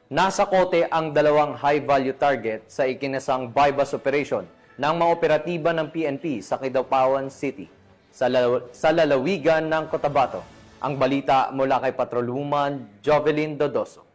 Nasa kote ang dalawang high-value target sa ikinasang bypass operation ng mga operatiba ng PNP sa Kidapawan City sa lalawigan ng Cotabato. Ang balita mula kay Patrolwoman Jovelyn Dodoso.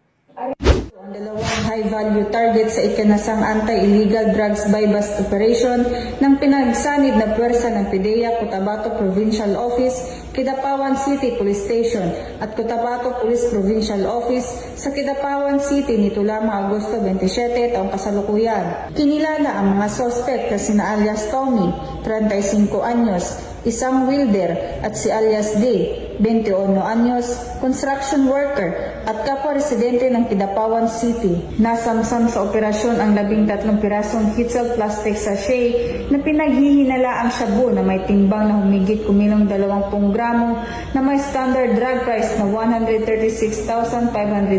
Ang dalawang high-value target sa ikinasang anti-illegal drugs buy-bust operation ng pinagsanib na puwersa ng PIDEA Cotabato Provincial Office, Kidapawan City Police Station at Cotabato Police Provincial Office sa Kidapawan City nito lamang Agosto 27 taong kasalukuyan. Kinilala ang mga suspect na sina alias Tommy, 35 anyos, isang welder at si alias Day, 21 anyos, construction worker at kapwa residente ng Kidapawan City. Nasamsam sa operasyon ang 13 pirasong Hitzel plastic sachet na pinaghihinala ang shabu na may timbang na humigit kumilong 20 gramo na may standard drug price na 136,500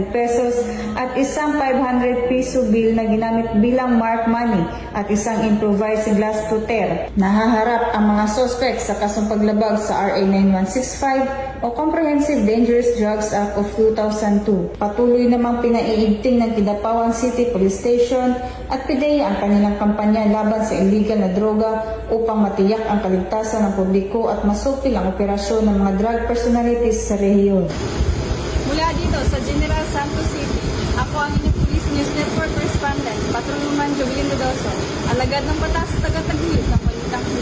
pesos at isang 500 piso bill na ginamit bilang mark money at isang improvised glass tuter. Nahaharap ang mga suspect sa kasong paglabag sa RA 9165 o Comprehensive Dangerous Drugs Act of 2002. Patuloy namang pinaiigting ng Kidapawan City Police Station at PIDEA ang kanilang kampanya laban sa illegal na droga upang matiyak ang kaligtasan ng publiko at masupil ang operasyon ng mga drug personalities sa rehiyon. Mula dito sa General Santos City, ako ang inyong Police News Network Correspondent, Patrolwoman Jovelyn Dodoso, alagad ng batas sa taga-taguyod ng Balitang Police.